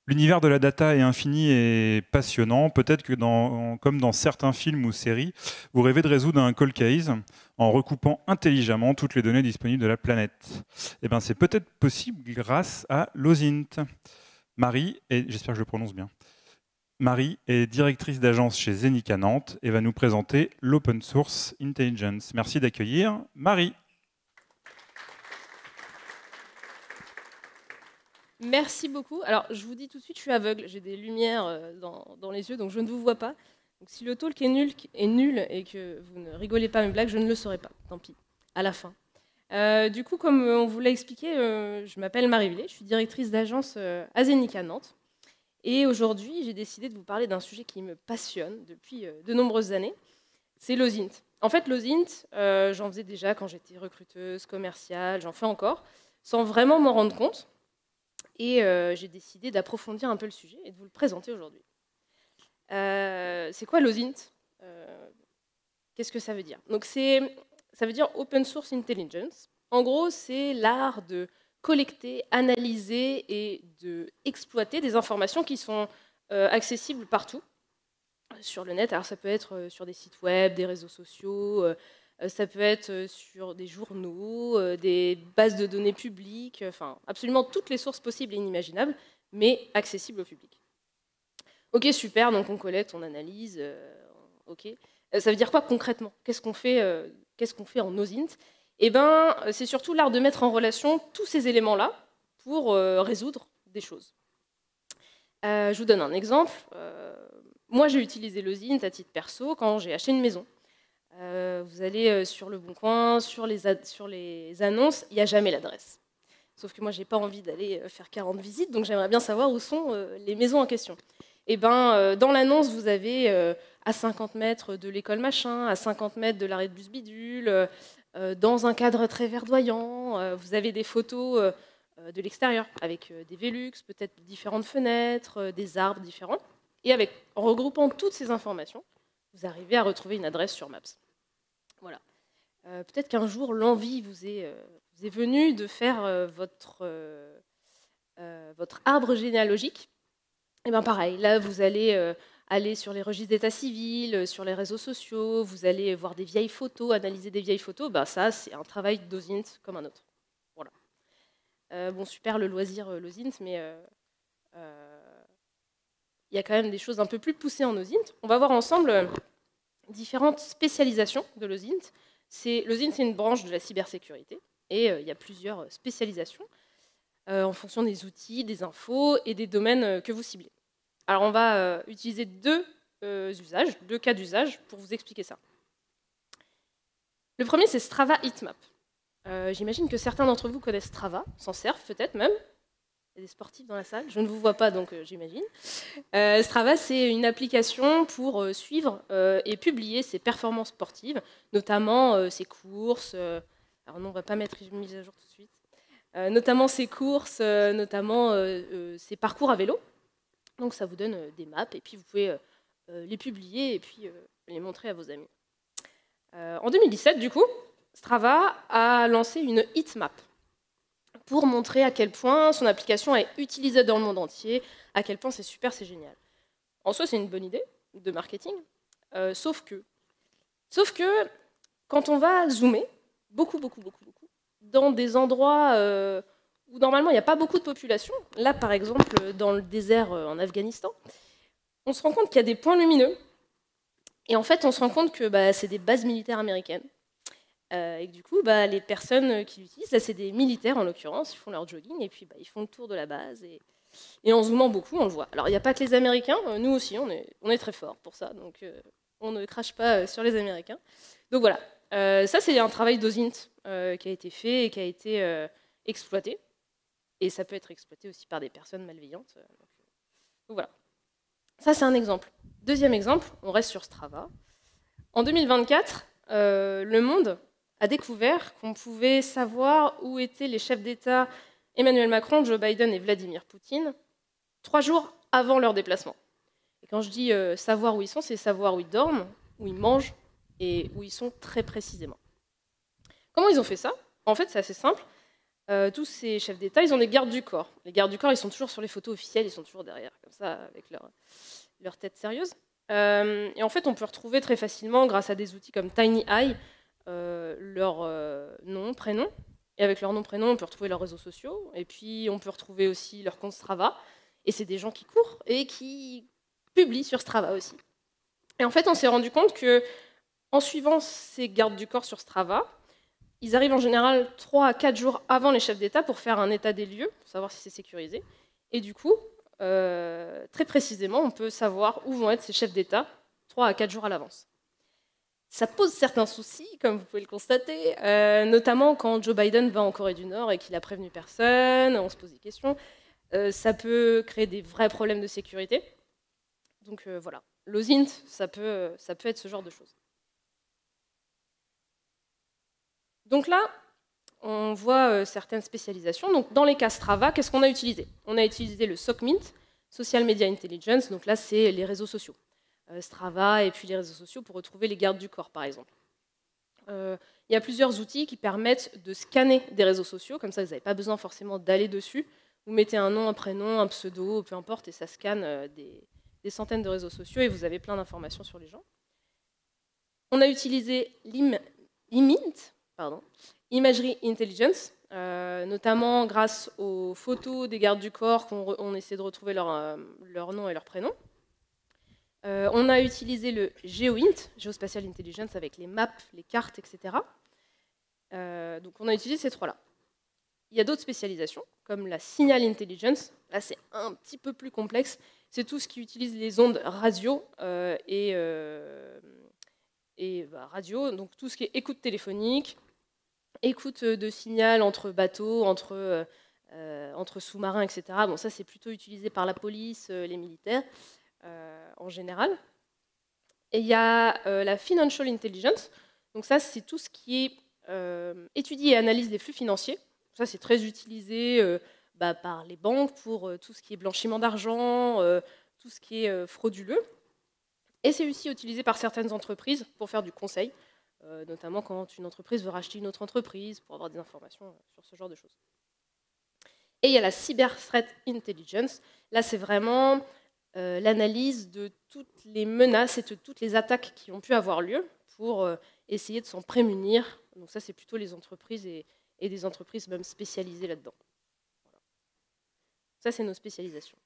L'univers de la data est infini et passionnant. Peut-être que comme dans certains films ou séries, vous rêvez de résoudre un cold case en recoupant intelligemment toutes les données disponibles de la planète. Eh bien, c'est peut-être possible grâce à l'OSINT. Marie, et j'espère que je le prononce bien, Marie est directrice d'agence chez Zenica Nantes et va nous présenter l'Open Source Intelligence. Merci d'accueillir Marie. Merci beaucoup. Alors, je vous dis tout de suite, je suis aveugle. J'ai des lumières dans les yeux, donc je ne vous vois pas. Donc, si le talk est nul et que vous ne rigolez pas à mes blagues, je ne le saurai pas. Tant pis, à la fin. Du coup, comme on vous l'a expliqué, je m'appelle Marie Villet, je suis directrice d'agence à Zenica Nantes. Et aujourd'hui, j'ai décidé de vous parler d'un sujet qui me passionne depuis de nombreuses années. C'est l'OSINT. En fait, l'OSINT, j'en faisais déjà quand j'étais recruteuse, commerciale, j'en fais encore, sans vraiment m'en rendre compte. Et j'ai décidé d'approfondir un peu le sujet et de vous le présenter aujourd'hui. C'est quoi l'OSINT Qu'est-ce que ça veut dire? Donc ça veut dire Open Source Intelligence. En gros, c'est l'art de collecter, analyser et d'exploiter des informations qui sont accessibles partout sur le net. Alors ça peut être sur des sites web, des réseaux sociaux, ça peut être sur des journaux, des bases de données publiques, enfin absolument toutes les sources possibles et inimaginables, mais accessibles au public. Ok, super, donc on collecte, on analyse, ok. Ça veut dire quoi concrètement? Qu'est-ce qu'on fait en OSINT? Eh ben, c'est surtout l'art de mettre en relation tous ces éléments-là pour résoudre des choses. Je vous donne un exemple. Moi, j'ai utilisé l'OSINT à titre perso quand j'ai acheté une maison. Vous allez sur Le Bon Coin, sur les annonces, il n'y a jamais l'adresse. Sauf que moi, je n'ai pas envie d'aller faire 40 visites, donc j'aimerais bien savoir où sont les maisons en question. Et ben, dans l'annonce, vous avez à 50 mètres de l'école machin, à 50 mètres de l'arrêt de bus bidule, dans un cadre très verdoyant, vous avez des photos de l'extérieur, avec des Velux, peut-être différentes fenêtres, des arbres différents. Et en regroupant toutes ces informations, vous arrivez à retrouver une adresse sur Maps. Voilà. Peut-être qu'un jour, l'envie vous est venue de faire votre arbre généalogique. Et bien pareil, là, vous allez aller sur les registres d'état civil, sur les réseaux sociaux, vous allez voir des vieilles photos, analyser des vieilles photos. Ben, ça, c'est un travail d'OSINT comme un autre. Voilà. Bon, super le loisir, l'OSINT, mais il y a quand même des choses un peu plus poussées en OSINT. On va voir ensemble différentes spécialisations de l'OSINT. L'OSINT, c'est une branche de la cybersécurité, et il y a plusieurs spécialisations en fonction des outils, des infos et des domaines que vous ciblez. Alors, on va utiliser deux cas d'usage pour vous expliquer ça. Le premier, c'est Strava Heatmap. J'imagine que certains d'entre vous connaissent Strava, s'en servent peut-être même. Il y a des sportifs dans la salle, je ne vous vois pas, donc j'imagine. Strava, c'est une application pour suivre et publier ses performances sportives, notamment ses courses. Alors non, on ne va pas mettre une mise à jour tout de suite. Notamment ses courses, notamment ses parcours à vélo. Donc ça vous donne des maps, et puis vous pouvez les publier et puis les montrer à vos amis. En 2017, du coup, Strava a lancé une heatmap pour montrer à quel point son application est utilisée dans le monde entier, à quel point c'est super, c'est génial. En soi, c'est une bonne idée de marketing, sauf que quand on va zoomer, beaucoup, dans des endroits où normalement il n'y a pas beaucoup de population, là par exemple dans le désert en Afghanistan, on se rend compte qu'il y a des points lumineux, et en fait on se rend compte que c'est des bases militaires américaines. Et que du coup, les personnes qui l'utilisent, c'est des militaires en l'occurrence, ils font leur jogging et puis ils font le tour de la base. Et en zoomant beaucoup, on le voit. Alors il n'y a pas que les Américains, nous aussi, on est très forts pour ça, donc on ne crache pas sur les Américains. Donc voilà, ça c'est un travail d'OSINT qui a été fait et qui a été exploité. Et ça peut être exploité aussi par des personnes malveillantes. Donc voilà, ça c'est un exemple. Deuxième exemple, on reste sur Strava. En 2024, Le Monde a découvert qu'on pouvait savoir où étaient les chefs d'État Emmanuel Macron, Joe Biden et Vladimir Poutine 3 jours avant leur déplacement. Et quand je dis savoir où ils sont, c'est savoir où ils dorment, où ils mangent et où ils sont très précisément. Comment ils ont fait ça? En fait, c'est assez simple. tous ces chefs d'État, ils ont des gardes du corps. Les gardes du corps, ils sont toujours sur les photos officielles, ils sont toujours derrière, comme ça, avec leur tête sérieuse. Et en fait, on peut retrouver très facilement, grâce à des outils comme TinyEye, leur nom, prénom. Et avec leur nom, prénom, on peut retrouver leurs réseaux sociaux. Et puis, on peut retrouver aussi leur compte Strava. Et c'est des gens qui courent et qui publient sur Strava aussi. Et en fait, on s'est rendu compte que, en suivant ces gardes du corps sur Strava, ils arrivent en général 3 à 4 jours avant les chefs d'État pour faire un état des lieux, pour savoir si c'est sécurisé. Et du coup, très précisément, on peut savoir où vont être ces chefs d'État 3 à 4 jours à l'avance. Ça pose certains soucis, comme vous pouvez le constater, notamment quand Joe Biden va en Corée du Nord et qu'il a prévenu personne, on se pose des questions. Ça peut créer des vrais problèmes de sécurité. Donc voilà, l'OSINT, ça peut être ce genre de choses. Donc là, on voit certaines spécialisations. Donc dans les cas Strava, qu'est-ce qu'on a utilisé? On a utilisé le SOCMINT, Social Media Intelligence, donc là c'est les réseaux sociaux. Strava et puis les réseaux sociaux pour retrouver les gardes du corps, par exemple. Il y a plusieurs outils qui permettent de scanner des réseaux sociaux, comme ça vous n'avez pas besoin forcément d'aller dessus. Vous mettez un nom, un prénom, un pseudo, peu importe, et ça scanne des centaines de réseaux sociaux et vous avez plein d'informations sur les gens. On a utilisé l'IMINT, Imagery Intelligence, notamment grâce aux photos des gardes du corps qu'on essaie de retrouver leur nom et leur prénom. On a utilisé le GeoInt, Geospatial Intelligence, avec les maps, les cartes, etc. Donc on a utilisé ces trois-là. Il y a d'autres spécialisations, comme la Signal Intelligence. Là, c'est un petit peu plus complexe. C'est tout ce qui utilise les ondes radio radio, donc tout ce qui est écoute téléphonique, écoute de signal entre bateaux, entre sous-marins, etc. Bon, ça, c'est plutôt utilisé par la police, les militaires, en général. Et il y a la Financial Intelligence. Donc ça, c'est tout ce qui est étudie et analyse des flux financiers. Ça, c'est très utilisé par les banques pour tout ce qui est blanchiment d'argent, tout ce qui est frauduleux. Et c'est aussi utilisé par certaines entreprises pour faire du conseil, notamment quand une entreprise veut racheter une autre entreprise, pour avoir des informations sur ce genre de choses. Et il y a la Cyber Threat Intelligence. Là, c'est vraiment l'analyse de toutes les menaces et de toutes les attaques qui ont pu avoir lieu pour essayer de s'en prémunir. Donc ça, c'est plutôt les entreprises et des entreprises même spécialisées là-dedans. Voilà. Ça, c'est nos spécialisations.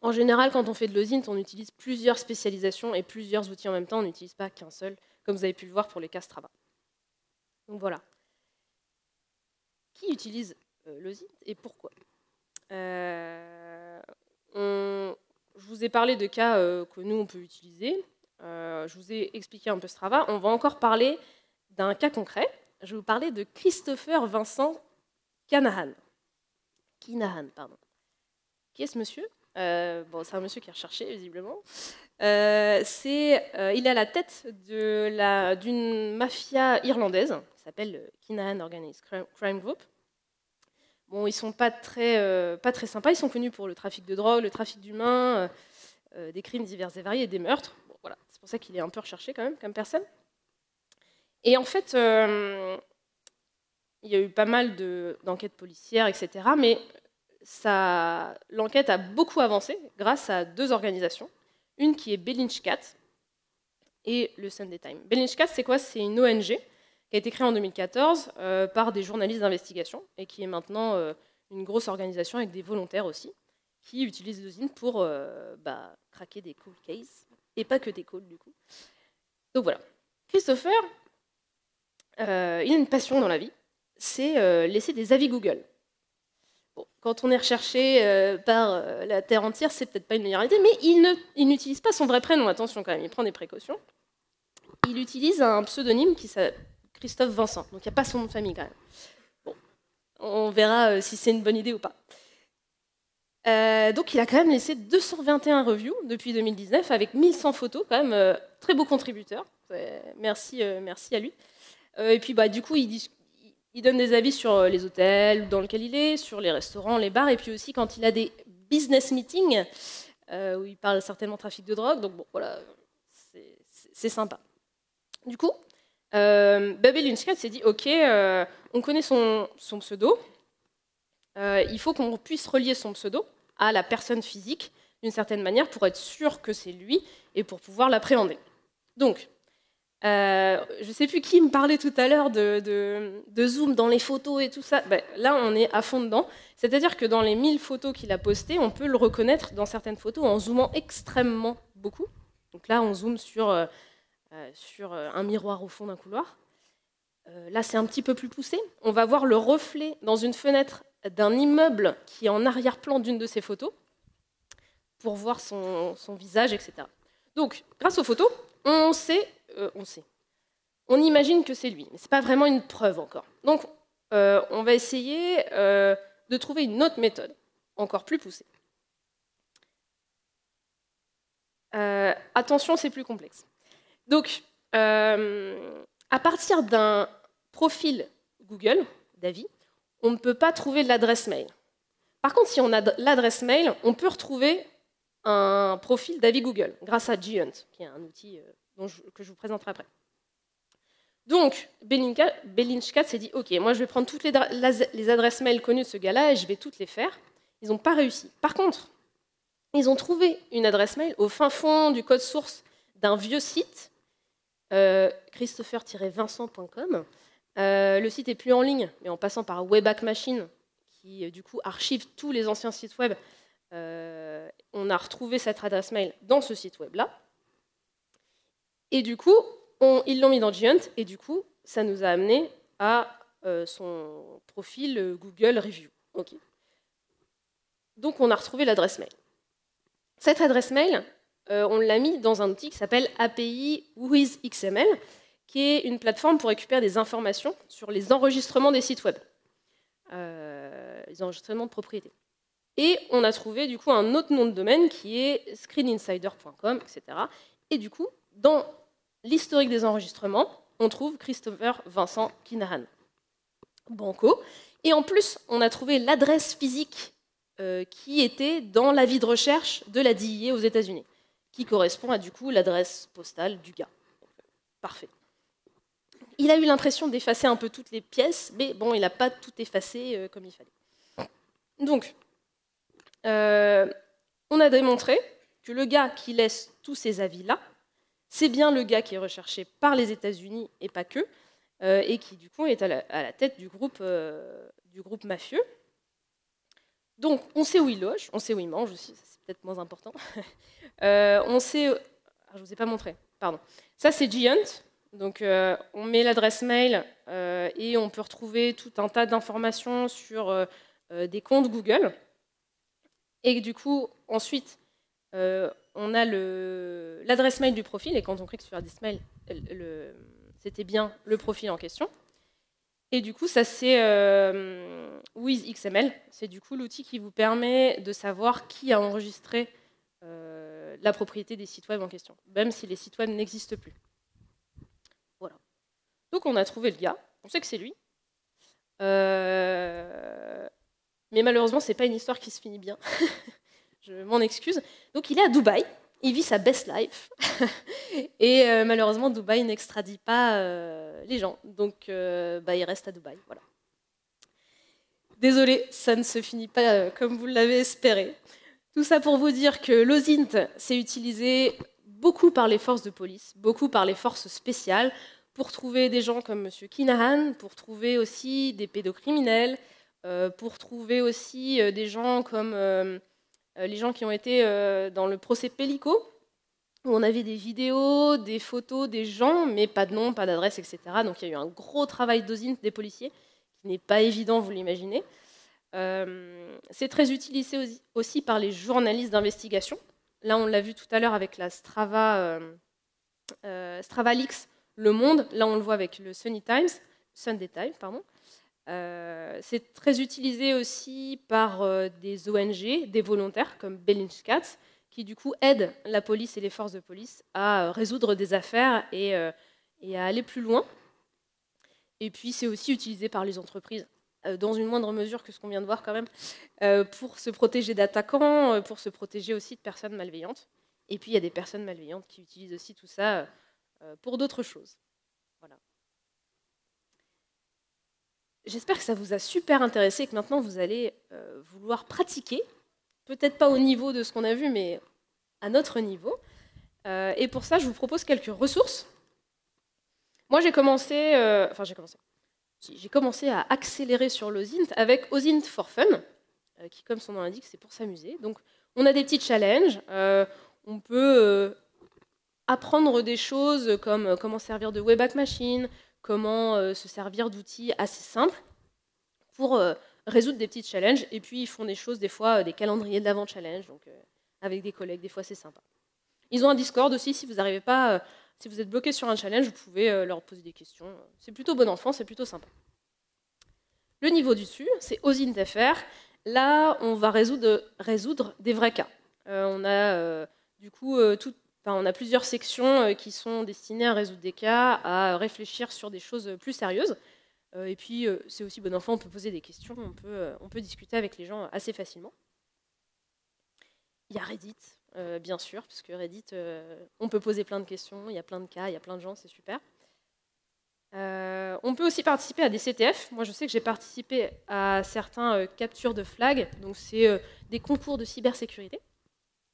En général, quand on fait de l'OSINT, on utilise plusieurs spécialisations et plusieurs outils en même temps. On n'utilise pas qu'un seul, comme vous avez pu le voir pour les cas Strava. Donc voilà. Qui utilise l'OSINT et pourquoi? Je vous ai parlé de cas que nous, on peut utiliser. Je vous ai expliqué un peu Strava. On va encore parler d'un cas concret. Je vais vous parler de Christopher Vincent Kinahan. Qui est ce monsieur? C'est un monsieur qui est recherché, visiblement. Il est à la tête d'une mafia irlandaise, qui s'appelle Kinahan Organized Crime Group. Bon, ils sont pas très sympas, ils sont connus pour le trafic de drogue, le trafic d'humains, des crimes divers et variés et des meurtres. Bon, voilà. C'est pour ça qu'il est un peu recherché quand même, comme personne. Et en fait, il y a eu pas mal d'enquêtes policières, etc. Mais l'enquête a beaucoup avancé grâce à deux organisations. Une qui est Bellingcat et le Sunday Times. Bellingcat, c'est quoi? C'est une ONG qui a été créée en 2014 par des journalistes d'investigation et qui est maintenant une grosse organisation avec des volontaires aussi, qui utilisent l'OSINT pour craquer des cold cases, et pas que des calls du coup. Donc voilà. Christopher, il a une passion dans la vie, c'est laisser des avis Google. Bon, quand on est recherché par la Terre entière, c'est peut-être pas une meilleure idée, mais il n'utilise pas son vrai prénom, attention quand même, il prend des précautions. Il utilise un pseudonyme qui s'appelle Christophe Vincent, donc il n'y a pas son nom de famille quand même. Bon, on verra si c'est une bonne idée ou pas. Donc il a quand même laissé 221 reviews depuis 2019, avec 1100 photos, quand même, très beau contributeur. Merci à lui. Et puis du coup, il donne des avis sur les hôtels dans lesquels il est, sur les restaurants, les bars, et puis aussi quand il a des business meetings, où il parle certainement trafic de drogue, donc bon, voilà, c'est sympa. Du coup, Bellingcat s'est dit, ok, on connaît son pseudo, il faut qu'on puisse relier son pseudo à la personne physique d'une certaine manière pour être sûr que c'est lui et pour pouvoir l'appréhender. Donc, je ne sais plus qui me parlait tout à l'heure de zoom dans les photos et tout ça. Ben, là, on est à fond dedans. C'est-à-dire que dans les 1000 photos qu'il a postées, on peut le reconnaître dans certaines photos en zoomant extrêmement beaucoup. Donc là, on zoome sur un miroir au fond d'un couloir. Là, c'est un petit peu plus poussé. On va voir le reflet dans une fenêtre d'un immeuble qui est en arrière-plan d'une de ces photos pour voir son visage, etc. Donc, grâce aux photos, on imagine que c'est lui, mais ce n'est pas vraiment une preuve encore. Donc, on va essayer de trouver une autre méthode, encore plus poussée. Attention, c'est plus complexe. Donc, à partir d'un profil Google d'Avi, on ne peut pas trouver l'adresse mail. Par contre, si on a l'adresse mail, on peut retrouver un profil d'Avi Google grâce à Giant, qui est un outil que je vous présenterai après. Donc, Bellingcat s'est dit « Ok, moi je vais prendre toutes les adresses mail connues de ce gars-là et je vais toutes les faire. » Ils n'ont pas réussi. Par contre, ils ont trouvé une adresse mail au fin fond du code source d'un vieux site, christopher-vincent.com. Le site est plus en ligne, mais en passant par Wayback Machine, qui du coup archive tous les anciens sites web, on a retrouvé cette adresse mail dans ce site web-là. Et du coup, ils l'ont mis dans Giant, et du coup, ça nous a amené à son profil Google Review. Okay. Donc, on a retrouvé l'adresse mail. Cette adresse mail, on l'a mis dans un outil qui s'appelle API WizXML, qui est une plateforme pour récupérer des informations sur les enregistrements des sites web, les enregistrements de propriété. Et on a trouvé du coup un autre nom de domaine qui est screeninsider.com, etc. Et du coup, dans l'historique des enregistrements, on trouve Christopher Vincent Kinahan. Banco. Et en plus, on a trouvé l'adresse physique qui était dans l'avis de recherche de la DIA aux États-Unis, qui correspond à du coup l'adresse postale du gars. Parfait. Il a eu l'impression d'effacer un peu toutes les pièces, mais bon, il n'a pas tout effacé comme il fallait. Donc, on a démontré que le gars qui laisse tous ces avis-là, c'est bien le gars qui est recherché par les États-Unis et pas que, et qui du coup est à la tête du groupe mafieux. Donc, on sait où il loge, on sait où il mange aussi, c'est peut-être moins important. On sait... je ne vous ai pas montré, pardon. Ça, c'est Giant. Donc, on met l'adresse mail et on peut retrouver tout un tas d'informations sur des comptes Google. Et du coup, ensuite, on a l'adresse mail du profil. Et quand on clique sur l'adresse mail, c'était bien le profil en question. Et du coup, ça, c'est WizXML. C'est du coup l'outil qui vous permet de savoir qui a enregistré la propriété des sites web en question, même si les sites web n'existent plus. Voilà. Donc, on a trouvé le gars. On sait que c'est lui. Mais malheureusement, ce n'est pas une histoire qui se finit bien. Je m'en excuse. Donc, il est à Dubaï. Il vit sa best life. Et malheureusement, Dubaï n'extradie pas les gens. Donc, il reste à Dubaï. Voilà. Désolée, ça ne se finit pas comme vous l'avez espéré. Tout ça pour vous dire que l'OSINT s'est utilisé beaucoup par les forces de police, beaucoup par les forces spéciales, pour trouver des gens comme M. Kinahan, pour trouver aussi des pédocriminels, pour trouver aussi des gens comme les gens qui ont été dans le procès Pellico, où on avait des vidéos, des photos des gens, mais pas de nom, pas d'adresse, etc. Donc il y a eu un gros travail d'OSINT des policiers, qui n'est pas évident, vous l'imaginez. C'est très utilisé aussi par les journalistes d'investigation. Là, on l'a vu tout à l'heure avec la StravaLeaks, Le Monde. Là, on le voit avec le Sunday Times, pardon. C'est très utilisé aussi par des ONG, des volontaires comme Bellingcat, qui du coup aident la police et les forces de police à résoudre des affaires et à aller plus loin. Et puis c'est aussi utilisé par les entreprises, dans une moindre mesure que ce qu'on vient de voir quand même, pour se protéger d'attaquants, pour se protéger aussi de personnes malveillantes. Et puis il y a des personnes malveillantes qui utilisent aussi tout ça pour d'autres choses. Voilà. J'espère que ça vous a super intéressé et que maintenant vous allez vouloir pratiquer. Peut-être pas au niveau de ce qu'on a vu, mais à notre niveau. Et pour ça, je vous propose quelques ressources. Moi, j'ai commencé à accélérer sur l'OSINT avec OSINT for Fun, qui, comme son nom l'indique, c'est pour s'amuser. Donc, on a des petits challenges. On peut apprendre des choses comme comment servir de Wayback Machine, comment se servir d'outils assez simples pour résoudre des petits challenges. Et puis, ils font des choses, des fois, des calendriers de l'avant challenge, donc avec des collègues, des fois, c'est sympa. Ils ont un Discord aussi, si vous n'arrivez pas, si vous êtes bloqué sur un challenge, vous pouvez leur poser des questions. C'est plutôt bon enfant, c'est plutôt sympa. Le niveau du dessus, c'est OSINT-FR. Là, on va résoudre des vrais cas. On a du coup on a plusieurs sections qui sont destinées à résoudre des cas, à réfléchir sur des choses plus sérieuses. Et puis, c'est aussi bon enfant, on peut poser des questions, on peut discuter avec les gens assez facilement. Il y a Reddit, bien sûr, parce que Reddit, on peut poser plein de questions, il y a plein de cas, il y a plein de gens, c'est super. On peut aussi participer à des CTF. Moi, je sais que j'ai participé à certains captures de flags, donc c'est des concours de cybersécurité.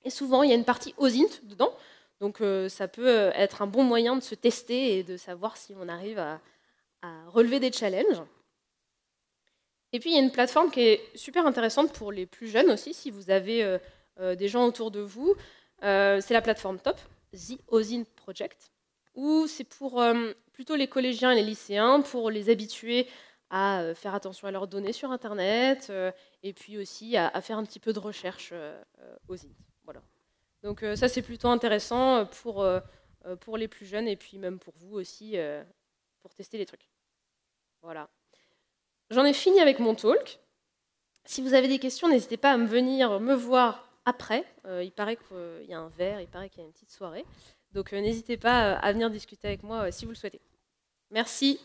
Et souvent, il y a une partie OSINT dedans, donc ça peut être un bon moyen de se tester et de savoir si on arrive à relever des challenges. Et puis, il y a une plateforme qui est super intéressante pour les plus jeunes aussi, si vous avez des gens autour de vous. C'est la plateforme TOP, The OSINT Project, où c'est pour plutôt les collégiens et les lycéens, pour les habituer à faire attention à leurs données sur Internet, et puis aussi à faire un petit peu de recherche OSINT. Voilà. Donc ça, c'est plutôt intéressant pour les plus jeunes, et puis même pour vous aussi, pour tester les trucs. Voilà. J'en ai fini avec mon talk. Si vous avez des questions, n'hésitez pas à venir me voir après. Il paraît qu'il y a un verre, il paraît qu'il y a une petite soirée. Donc n'hésitez pas à venir discuter avec moi si vous le souhaitez. Merci.